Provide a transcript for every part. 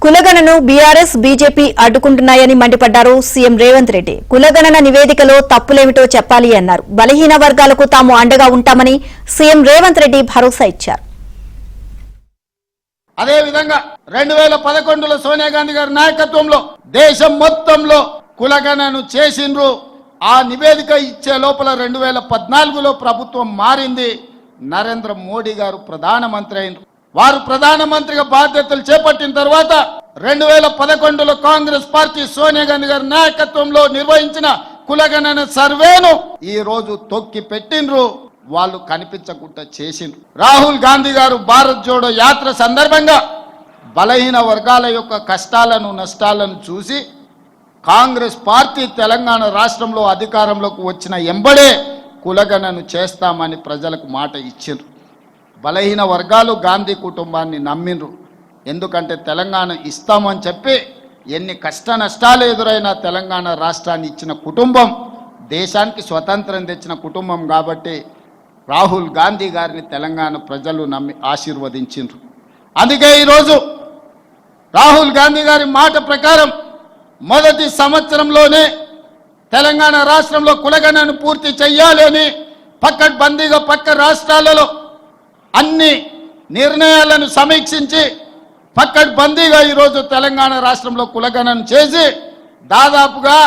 కులగణను BRS BJP అడ్డుకుంటున్నాయని మండిపడ్డారు CM Revanth Reddy. కులగణన నివేదికలో తప్పులేమిటో చెప్పాలి అన్నారు. బలహీన వర్గాలకు తాము అండగా ఉంటామని సీఎం రేవంత్ రెడ్డి భరోసా ఇచ్చారు. అదేవిధంగా 2011లో సోనియా గాంధీ గారి నాయకత్వంలో దేశం మొత్తంలో కులగణను చేసిండ్రు. ఆ నివేదిక ఇచ్చే లోపల 2014లో ప్రభుత్వం మారింది. నరేంద్ర మోడీ గారు ప్రధానమంత్రి అయినారు. వారు ప్రధానమంత్రిగా బాధ్యతలు చేపట్టిన తర్వాత 2011లో కాంగ్రెస్ పార్టీ సోనియా గాంధీ గారి నాయకత్వంలో నిర్వహించిన కులగణన సర్వేను ఈ రోజు తొక్కి పెట్టిండ్రు. వాళ్ళు కనిపించకుండా చేసిండ్రు. రాహుల్ గాంధీ గారు భారత్ జోడో యాత్ర సందర్భంగా బలహీన వర్గాల యొక్క కష్టాలను నష్టాలను చూసి కాంగ్రెస్ పార్టీ తెలంగాణ రాష్ట్రంలో అధికారంలోకి వచ్చిన ఎంబడే కులగణను చేస్తామని ప్రజలకు మాట ఇచ్చిండ్రు. బలహీన వర్గాలు గాంధీ కుటుంబాన్ని నమ్మిండ్రు. ఎందుకంటే తెలంగాణ ఇస్తామని చెప్పి ఎన్ని కష్ట నష్టాలు ఎదురైనా తెలంగాణ రాష్ట్రాన్ని ఇచ్చిన కుటుంబం, దేశానికి స్వతంత్రం తెచ్చిన కుటుంబం కాబట్టి రాహుల్ గాంధీ గారిని తెలంగాణ ప్రజలు నమ్మి ఆశీర్వదించిండ్రు. అందుకే ఈరోజు రాహుల్ గాంధీ గారి మాట ప్రకారం మొదటి సంవత్సరంలోనే తెలంగాణ రాష్ట్రంలో కులగణను పూర్తి చెయ్యాలి అని పక్కడ్బందీగా పక్క రాష్ట్రాలలో అన్ని నిర్ణయాలను సమీక్షించి పక్కడ్బందీగా ఈరోజు తెలంగాణ రాష్ట్రంలో కులగణను చేసి దాదాపుగా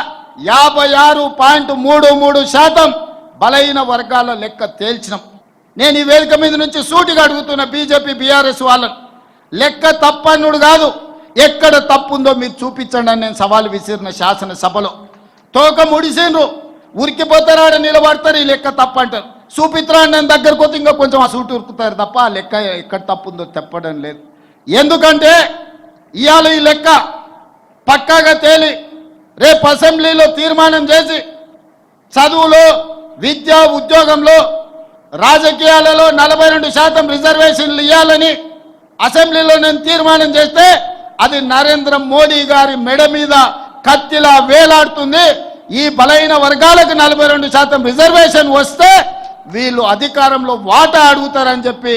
56.33% బలహీన వర్గాల లెక్క తేల్చినాం. నేను ఈ వేదిక మీద నుంచి సూటిగా అడుగుతున్న బీజేపీ బీఆర్ఎస్ వాళ్ళను, లెక్క తప్పన్నుడు కాదు, ఎక్కడ తప్పుందో మీరు చూపించండి అని నేను సవాలు విసిరిన శాసనసభలో. తోక ముడిసిండ్రు, ఉరికిపోతారాడ నిలబడతారు, ఈ లెక్క తప్పంటారు. చూపిత్రాన్ని నేను దగ్గరకు పోతే ఇంకా కొంచెం ఆ సూటి ఉరుకుతారు తప్ప ఆ లెక్క ఎక్కడ తప్పుందో చెప్పడం లేదు. ఎందుకంటే ఇవాళ ఈ లెక్క పక్కాగా తేలి రేపు అసెంబ్లీలో తీర్మానం చేసి చదువులో, విద్య, ఉద్యోగంలో, రాజకీయాలలో 42% రిజర్వేషన్లు ఇవ్వాలని అసెంబ్లీలో నేను తీర్మానం చేస్తే అది నరేంద్ర మోడీ గారి మెడ మీద కత్తిలా వేలాడుతుంది. ఈ బలహీన వర్గాలకు 42% రిజర్వేషన్ వస్తే వీళ్ళు అధికారంలో వాటా అడుగుతారని చెప్పి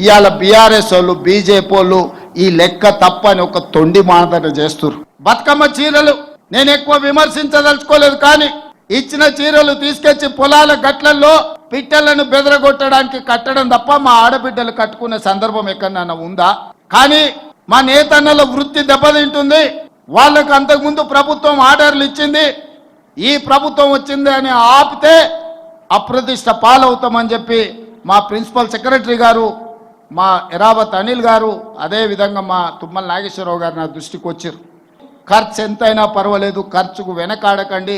ఇవాళ బీఆర్ఎస్ వాళ్ళు, బీజేపీ వాళ్ళు ఈ లెక్క తప్పని ఒక తొండి మానదట చేస్తున్నారు. బతుకమ్మ చీరలు నేను ఎక్కువ విమర్శించదలుచుకోలేదు, కానీ ఇచ్చిన చీరలు తీసుకొచ్చి పొలాల గట్లల్లో పిట్టలను బెదరగొట్టడానికి కట్టడం తప్ప మా ఆడబిడ్డలు కట్టుకునే సందర్భం ఎక్కడన్నా ఉందా? కానీ మా నేతన్నల వృత్తి దెబ్బతింటుంది. వాళ్ళకు అంతకుముందు ప్రభుత్వం ఆర్డర్లు ఇచ్చింది, ఈ ప్రభుత్వం వచ్చింది అని ఆపితే అప్రతిష్ట పాలవుతామని చెప్పి మా ప్రిన్సిపల్ సెక్రటరీ గారు, మా ఎరావత్ అనిల్ గారు, అదేవిధంగా మా తుమ్మల నాగేశ్వరరావు గారు నా దృష్టికి వచ్చారు. ఖర్చు ఎంతైనా పర్వాలేదు, ఖర్చుకు వెనకాడకండి.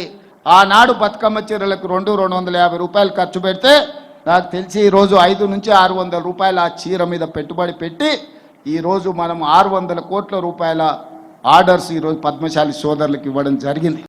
ఆనాడు బతుకమ్మ చీరలకు 250 రూపాయలు ఖర్చు పెడితే నాకు తెలిసి ఈరోజు 500 నుంచి 600 రూపాయలు ఆ చీర మీద పెట్టుబడి పెట్టి ఈరోజు మనం 600 కోట్ల రూపాయల ఆర్డర్స్ ఈరోజు పద్మశాలి సోదరులకు ఇవ్వడం జరిగింది.